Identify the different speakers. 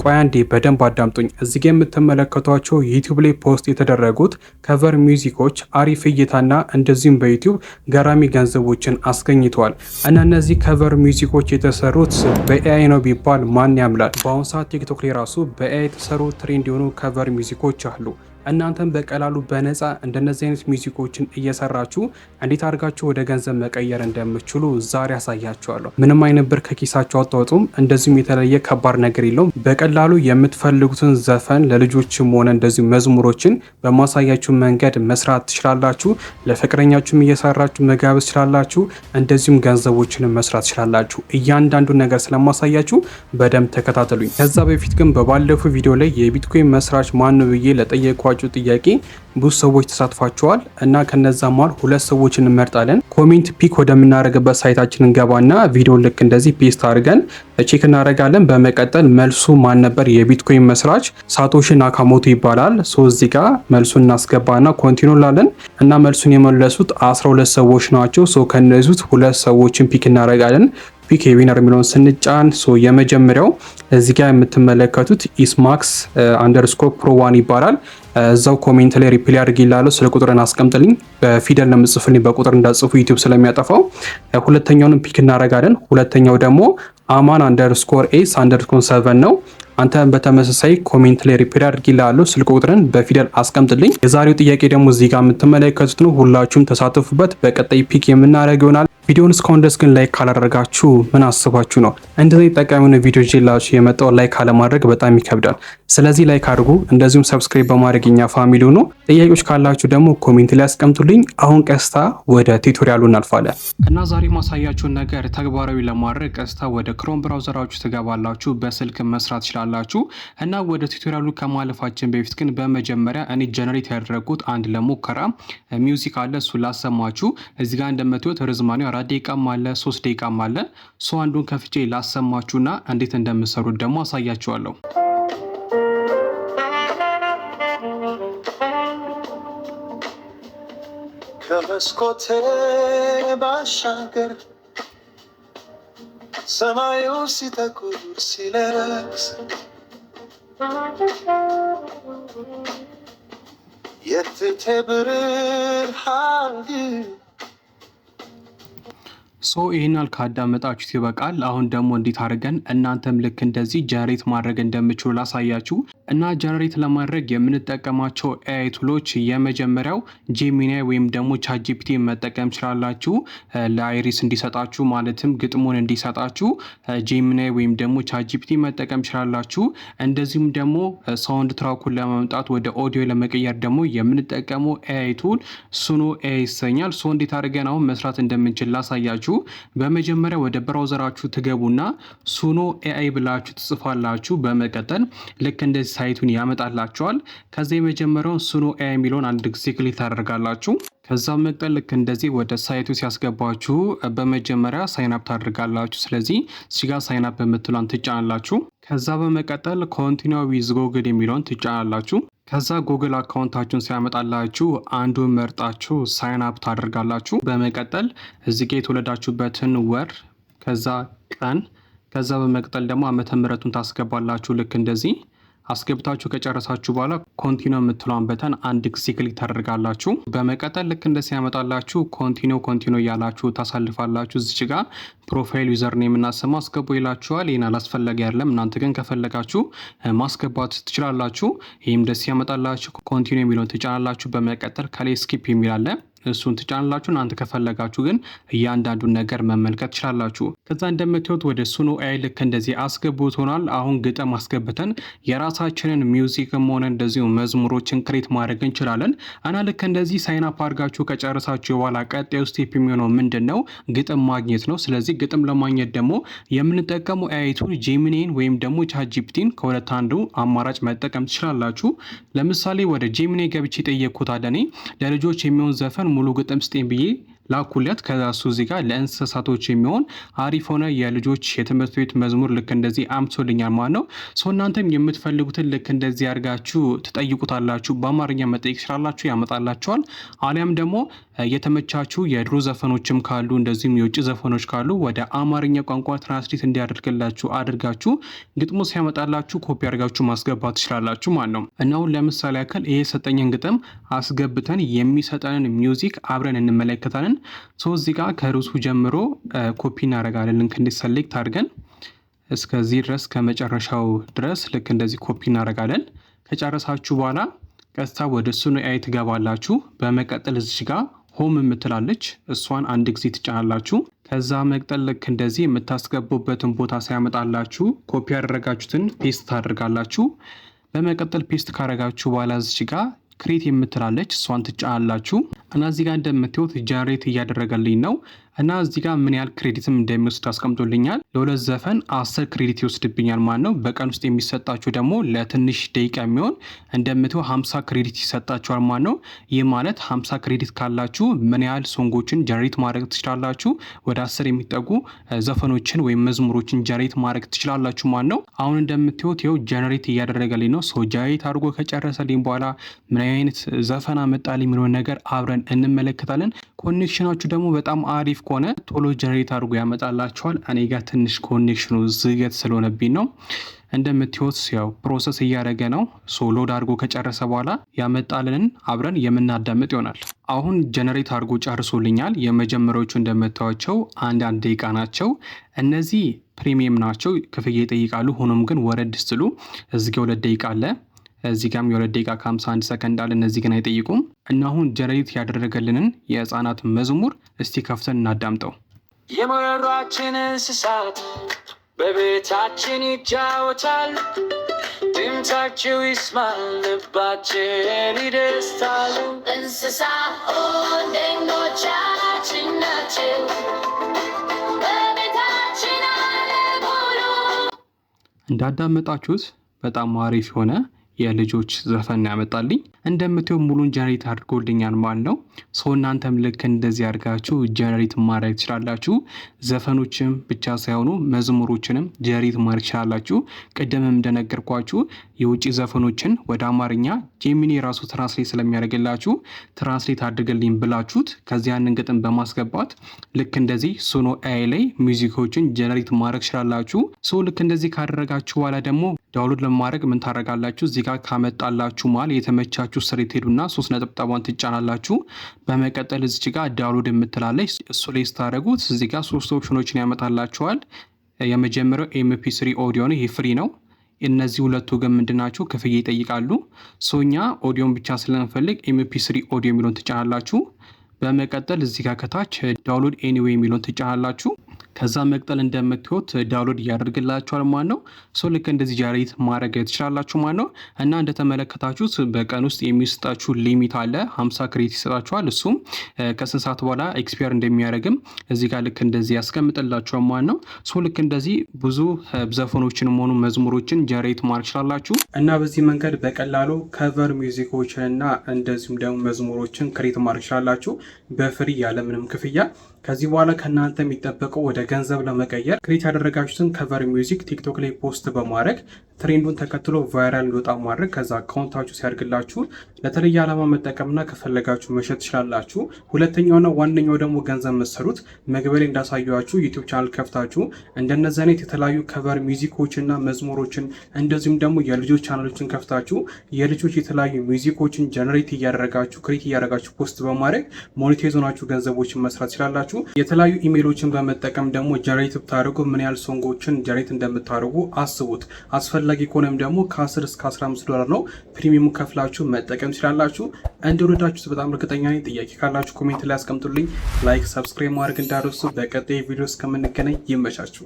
Speaker 1: ቆይ አንዴ በደንብ አዳምጡኝ። እዚህ ጋር የምትመለከቷቸው ዩቲዩብ ላይ ፖስት የተደረጉት ከቨር ሚውዚኮች አሪፍ እይታና እንደዚሁም በዩቲዩብ ገራሚ ገንዘቦችን አስገኝተዋል እና እነዚህ ከቨር ሚውዚኮች የተሰሩት በኤአይ ነው ቢባል ማን ያምላል? በአሁኑ ሰዓት ቲክቶክ ላይ ራሱ በኤአይ የተሰሩ ትሬንድ የሆኑ ከቨር ሚውዚኮች አሉ። እናንተም በቀላሉ በነፃ እንደነዚህ አይነት ሚውዚኮችን እየሰራችሁ እንዴት አድርጋችሁ ወደ ገንዘብ መቀየር እንደምትችሉ ዛሬ ያሳያችኋለሁ። ምንም አይነት ብር ከኪሳችሁ አታወጡም። እንደዚሁም የተለየ ከባድ ነገር የለውም። በቀላሉ የምትፈልጉትን ዘፈን ለልጆችም ሆነ እንደዚሁም መዝሙሮችን በማሳያችሁ መንገድ መስራት ትችላላችሁ። ለፍቅረኛችሁም እየሰራችሁ መጋበዝ ትችላላችሁ። እንደዚሁም ገንዘቦችንም መስራት ትችላላችሁ። እያንዳንዱ ነገር ስለማሳያችሁ በደንብ ተከታተሉኝ። ከዛ በፊት ግን በባለፈው ቪዲዮ ላይ የቢትኮይን መስራች ማን ነው ብዬ ለጠየኳችሁ ጥያቄ ብዙ ሰዎች ተሳትፏቸዋል እና ከነዛ መሃል ሁለት ሰዎችን እንመርጣለን። ኮሜንት ፒክ ወደምናደርግበት ሳይታችን እንገባና ቪዲዮን ልክ እንደዚህ ፔስት አድርገን ቼክ እናደርጋለን። በመቀጠል መልሱ ማን ነበር? የቢትኮይን መስራች ሳቶሺ ናካሞቶ ይባላል። እዚህ ጋር መልሱን እናስገባና ኮንቲኒው እንላለን እና መልሱን የመለሱት 12 ሰዎች ናቸው። ከነዚህ ሁለት ሰዎችን ፒክ እናደርጋለን። ፒክ የዊነር የሚለውን ስንጫን የመጀመሪያው እዚህ ጋር የምትመለከቱት ኢስማክስ አንደርስኮር ፕሮ1 ይባላል። እዛው ኮሜንት ላይ ሪፕላይ አድርግ ይላል። ስለ ቁጥርን አስቀምጥልኝ። በፊደል ነው የምጽፍልኝ፣ በቁጥር እንዳጽፉ ዩቲዩብ ስለሚያጠፋው። ሁለተኛውንም ፒክ እናደርጋለን። ሁለተኛው ደግሞ አማን አንደርስኮር ኤስ አንደርስኮር 7 ነው። አንተ በተመሳሳይ ኮሜንት ላይ ሪፕላይ አድርግ ይላል። ስልክ ቁጥርን በፊደል አስቀምጥልኝ። የዛሬው ጥያቄ ደግሞ እዚህ ጋር የምትመለከቱት ነው። ሁላችሁም ተሳተፉበት። በቀጣይ ፒክ የምናደርግ ይሆናል። ቪዲዮውን እስካሁን ድረስ ግን ላይክ ካላደረጋችሁ ምን አስባችሁ ነው? እንደዚህ ጠቃሚ የሆነ ቪዲዮ ይዤላችሁ የመጣው ላይክ ካለማድረግ በጣም ይከብዳል። ስለዚህ ላይክ አድርጉ፣ እንደዚሁም ሰብስክራይብ በማድረግ እኛ ፋሚሊ ሁኑ። ጥያቄዎች ካላችሁ ደግሞ ኮሜንት ላይ አስቀምጡልኝ። አሁን ቀስታ ወደ ቱቶሪያሉ እናልፋለን እና ዛሬ ማሳያችሁን ነገር ተግባራዊ ለማድረግ ቀስታ ወደ ክሮም ብራውዘራችሁ ትገባላችሁ። በስልክ መስራት ትችላላችሁ እና ወደ ቱቶሪያሉ ከማለፋችን በፊት ግን በመጀመሪያ እኔ ጀነሬት ያደረጉት አንድ ለሙከራ ሚውዚክ አለ። እሱ ላሰማችሁ። እዚህ ጋር እንደምትዩት ርዝማኔው 4 ደቂቃም አለ 3 ደቂቃም አለ። አንዱን ከፍቼ ላሰማችሁና እንዴት እንደምሰሩት ደግሞ አሳያችኋለሁ።
Speaker 2: ከመስኮቴ ባሻገር ሰማዩ ሲጠቁር ሲለብስ የፊቴ ብርሃን
Speaker 1: ይህናል ካዳመጣችሁት ይበቃል። አሁን ደግሞ እንዴት አድርገን እናንተም ልክ እንደዚህ ጀነሬት ማድረግ እንደምችሉ ላሳያችሁ እና ጀነሬት ለማድረግ የምንጠቀማቸው ኤአይ ቱሎች የመጀመሪያው ጄሚናይ ወይም ደግሞ ቻትጂፒቲ መጠቀም ትችላላችሁ። ለአይሪስ እንዲሰጣችሁ ማለትም ግጥሙን እንዲሰጣችሁ ጄሚናይ ወይም ደግሞ ቻትጂፒቲ መጠቀም ትችላላችሁ። እንደዚሁም ደግሞ ሳውንድ ትራኩን ለማምጣት ወደ ኦዲዮ ለመቀየር ደግሞ የምንጠቀመው ኤአይ ቱል ሱኖ ኤአይ ይሰኛል። እንዴት አድርገን አሁን መስራት እንደምንችል ላሳያችሁ። በመጀመሪያ ወደ ብራውዘራችሁ ትገቡና ሱኖ ኤአይ ብላችሁ ትጽፋላችሁ። በመቀጠል ልክ እንደዚህ ሳይቱን ያመጣላችኋል። ከዛ የመጀመሪያውን ሱኖ ኤአይ የሚለውን አንድ ጊዜ ክሊክ ታደርጋላችሁ። ከዛ መቀጠል ልክ እንደዚህ ወደ ሳይቱ ሲያስገባችሁ በመጀመሪያ ሳይን አፕ ታደርጋላችሁ። ስለዚህ እዚህ ጋር ሳይን አፕ በምትሏን ትጫናላችሁ። ከዛ በመቀጠል ኮንቲኒው ዊዝ ጉግል የሚለውን ትጫናላችሁ። ከዛ ጉግል አካውንታችሁን ሲያመጣላችሁ አንዱን መርጣችሁ ሳይን አፕ ታደርጋላችሁ። በመቀጠል እዚህ ጋር የተወለዳችሁበትን ወር፣ ከዛ ቀን፣ ከዛ በመቀጠል ደግሞ ዓመተ ምሕረቱን ታስገባላችሁ። ልክ እንደዚህ አስገብታችሁ ከጨረሳችሁ በኋላ ኮንቲኒው የምትለውን በተን አንድ ጊዜ ክሊክ ታደርጋላችሁ። በመቀጠል ልክ እንደዚህ ያመጣላችሁ ኮንቲኒው እያላችሁ ታሳልፋላችሁ። እዚች ጋር ፕሮፋይል ዩዘር ኔም እና ስም አስገቡ ይላችኋል። ይህን አላስፈላጊ አይደለም። እናንተ ግን ከፈለጋችሁ ማስገባት ትችላላችሁ። ይህም ደስ ያመጣላችሁ። ኮንቲኒው የሚለውን ትጫናላችሁ። በመቀጠል ከላይ ስኪፕ የሚል አለ። እሱን ትጫናላችሁ። እናንተ ከፈለጋችሁ ግን እያንዳንዱን ነገር መመልከት ትችላላችሁ። ከዛ እንደምትዩት ወደ ሱኖ ኤአይ ልክ እንደዚህ አስገቡት ሆኗል። አሁን ግጥም አስገብተን የራሳችንን ሚውዚክም ሆነ እንደዚሁ መዝሙሮችን ክሬት ማድረግ እንችላለን እና ልክ እንደዚህ ሳይን አፕ አድርጋችሁ ከጨረሳችሁ በኋላ ቀጣዩ ስቴፕ የሚሆነው ምንድነው? ግጥም ማግኘት ነው። ስለዚህ ግጥም ለማግኘት ደግሞ የምንጠቀመው ኤአይ ቱል ጄሚናይን ወይም ደግሞ ቻትጂፒቲን ከሁለት አንዱ አማራጭ መጠቀም ትችላላችሁ። ለምሳሌ ወደ ጄሚናይ ገብቼ ጠየቅኩት አለኔ ለልጆች የሚሆን ዘፈን ሙሉ ግጥም ስጤን ብዬ ላኩለት። ከዛሱ እዚህ ጋር ለእንስሳቶች የሚሆን አሪፍ ሆነ የልጆች የትምህርት ቤት መዝሙር ልክ እንደዚህ አምጥቶልኛል ማለት ነው። እናንተም የምትፈልጉትን ልክ እንደዚህ አድርጋችሁ ትጠይቁታላችሁ። በአማርኛ መጠየቅ ትችላላችሁ፣ ያመጣላችኋል። አሊያም ደግሞ የተመቻቹ የድሮ ዘፈኖችም ካሉ እንደዚሁም የውጭ ዘፈኖች ካሉ ወደ አማርኛ ቋንቋ ትራንስሌት እንዲያደርግላችሁ አድርጋችሁ ግጥሙ ሲያመጣላችሁ ኮፒ አድርጋችሁ ማስገባት ትችላላችሁ ማለት ነው። እና አሁን ለምሳሌ ያክል ይሄ የሰጠኝን ግጥም አስገብተን የሚሰጠንን ሚውዚክ አብረን እንመለከታለን። እዚህ ጋር ከርዕሱ ጀምሮ ኮፒ እናደርጋለን። ልክ እንዲህ ሰሌክት አድርገን እስከዚህ ድረስ ከመጨረሻው ድረስ ልክ እንደዚህ ኮፒ እናደርጋለን። ከጨረሳችሁ በኋላ ቀጥታ ወደ ሱኖ ኤአይ ትገባላችሁ። በመቀጠል እዚህ ጋር ሆም የምትላለች እሷን አንድ ጊዜ ትጫናላችሁ። ከዛ መቀጠል ልክ እንደዚህ የምታስገቡበትን ቦታ ሲያመጣላችሁ ኮፒ ያደረጋችሁትን ፔስት ታደርጋላችሁ። በመቀጠል ፔስት ካደረጋችሁ በኋላ እዚህ ጋር ክሬት የምትላለች እሷን ትጫናላችሁ እና እዚህ ጋር እንደምታዩት ጀነሬት እያደረገልኝ ነው እና እዚህ ጋር ምን ያህል ክሬዲትም እንደሚወስድ አስቀምጦልኛል። ለሁለት ዘፈን 10 ክሬዲት ይወስድብኛል ማለት ነው። በቀን ውስጥ የሚሰጣችሁ ደግሞ ለትንሽ ደቂቃ የሚሆን እንደምታዩ 50 ክሬዲት ይሰጣችኋል ማለት ነው። ይህ ማለት 50 ክሬዲት ካላችሁ ምን ያህል ሶንጎችን ጀነሬት ማድረግ ትችላላችሁ? ወደ 10 የሚጠጉ ዘፈኖችን ወይም መዝሙሮችን ጀነሬት ማድረግ ትችላላችሁ ማለት ነው። አሁን እንደምታዩት ይኸው ጀነሬት እያደረገልኝ ነው። ጀነሬት አድርጎ ከጨረሰልኝ በኋላ ምን አይነት ዘፈን አመጣልኝ የሚለውን ነገር አብረን እንመለከታለን። ኮኔክሽናችሁ ደግሞ በጣም አሪፍ ከሆነ ቶሎ ጀነሬት አድርጎ ያመጣላችኋል። እኔ ጋር ትንሽ ኮኔክሽኑ ዝገት ስለሆነብኝ ነው። እንደምታዩት ያው ፕሮሰስ እያደረገ ነው። ሎድ አድርጎ ከጨረሰ በኋላ ያመጣልንን አብረን የምናዳምጥ ይሆናል። አሁን ጀነሬት አድርጎ ጨርሶልኛል። የመጀመሪያዎቹ እንደምታዩቸው አንድ ደቂቃ ናቸው። እነዚህ ፕሪሚየም ናቸው፣ ክፍያ ይጠይቃሉ። ሆኖም ግን ወረድ ስሉ እዚህ ጋር 2 ደቂቃ አለ፣ እዚህ ጋርም የ2 ደቂቃ ከ51 ሰከንድ አለ። እነዚህ ግን አይጠይቁም። እና አሁን ጀነሬት ያደረገልንን የህፃናት መዝሙር እስቲ ከፍተን እናዳምጠው።
Speaker 3: የመሯችን እንስሳት በቤታችን ይጫወታል፣ ድምፃቸው ይስማል፣ ልባችን ይደስታል። እንስሳ ጓደኞቻችን ናቸው፣ በቤታችን አለ ሙሉ።
Speaker 1: እንዳዳመጣችሁት በጣም አሪፍ የሆነ የልጆች ዘፈን ያመጣልኝ። እንደምታዩ ሙሉን ጀነሬት አድርጎልኛል ማለት ነው። እናንተም ልክ እንደዚህ አድርጋችሁ ጀነሬት ማድረግ ትችላላችሁ። ዘፈኖችም ብቻ ሳይሆኑ መዝሙሮችንም ጀነሬት ማድረግ ትችላላችሁ። ቅድምም እንደነገርኳችሁ የውጭ ዘፈኖችን ወደ አማርኛ ጄሚኒ ራሱ ትራንስሌት ስለሚያደርግላችሁ ትራንስሌት አድርግልኝ ብላችሁት ከዚህ ያንን ግጥም በማስገባት ልክ እንደዚህ ሱኖ ኤአይ ላይ ሚውዚኮችን ጀነሬት ማድረግ ትችላላችሁ። ልክ እንደዚህ ካደረጋችሁ በኋላ ደግሞ ዳውንሎድ ለማድረግ ምን ታደርጋላችሁ? እዚህ ጋር ካመጣላችሁ ማለት የተመቻችሁ ስር ትሄዱና 3 ነጥብጣቧን ትጫናላችሁ። በመቀጠል እዚህ ጋር ዳውንሎድ የምትላለች እሱ ላይ ስታደርጉት እዚህ ጋር 3 ኦፕሽኖችን ያመጣላችኋል። የመጀመሪያው ኤምፒ3 ኦዲዮ ነው። ይህ ፍሪ ነው። እነዚህ ሁለቱ ግን ምንድናቸው? ክፍያ ይጠይቃሉ። እኛ ኦዲዮን ብቻ ስለምንፈልግ ኤምፒ3 ኦዲዮ የሚለውን ትጫናላችሁ። በመቀጠል እዚህ ጋር ከታች ዳውንሎድ ኤኒዌይ የሚለውን ትጫናላችሁ። ከዛ መቅጠል እንደምትዩት ዳውንሎድ እያደርግላችኋል ማለት ነው። ልክ እንደዚህ ጀነሬት ማድረግ ትችላላችሁ ማለት ነው። እና እንደተመለከታችሁት በቀን ውስጥ የሚሰጣችሁ ሊሚት አለ፣ 50 ክሬዲት ይሰጣችኋል። እሱም ከስንት ሰዓት በኋላ ኤክስፓየር እንደሚያደርግም እዚህ ጋር ልክ እንደዚህ ያስቀምጥላችኋል ማለት ነው። ልክ እንደዚህ ብዙ ዘፈኖችን ሆኑ መዝሙሮችን ጀነሬት ማድረግ ትችላላችሁ። እና በዚህ መንገድ በቀላሉ ከቨር ሚውዚኮችን እና እንደዚሁም ደግሞ መዝሙሮችን ክሬት ማድረግ ትችላላችሁ በፍሪ ያለምንም ክፍያ። ከዚህ በኋላ ከእናንተ የሚጠበቀው ወደ ገንዘብ ለመቀየር ክሬት ያደረጋችሁትን ከቨር ሚውዚክ ቲክቶክ ላይ ፖስት በማድረግ ትሬንዱን ተከትሎ ቫይራል እንዲወጣ ማድረግ፣ ከዛ አካውንታችሁ ሲያድግላችሁ ለተለየ ዓላማ መጠቀምና ከፈለጋችሁ መሸጥ ትችላላችሁ። ሁለተኛውና ዋነኛው ደግሞ ገንዘብ መሰሩት መግቢያ ላይ እንዳሳያችሁ ዩቲዩብ ቻናል ከፍታችሁ እንደነዚህ አይነት የተለያዩ ከቨር ሚውዚኮችና መዝሙሮችን እንደዚሁም ደግሞ የልጆች ቻናሎችን ከፍታችሁ የልጆች የተለያዩ ሚውዚኮችን ጀነሬት እያደረጋችሁ ክሬት እያደረጋችሁ ፖስት በማድረግ ሞኔታይዝ ሆናችሁ ገንዘቦችን መስራት ትችላላችሁ። የተለያዩ ኢሜሎችን በመጠቀም ደግሞ ጀነሬት ብታደርጉ ምን ያህል ሶንጎችን ጀነሬት እንደምታደርጉ አስቡት። አስፈላጊ ከሆነም ደግሞ ከ10 እስከ $15 ነው ፕሪሚየም ከፍላችሁ መጠቀም ትችላላችሁ። እንደወደዳችሁት በጣም እርግጠኛ ነኝ። ጥያቄ ካላችሁ ኮሜንት ላይ አስቀምጡልኝ። ላይክ፣ ሰብስክራይብ ማድረግ እንዳትረሱ። በቀጣይ ቪዲዮ እስከምንገናኝ ይመቻችሁ።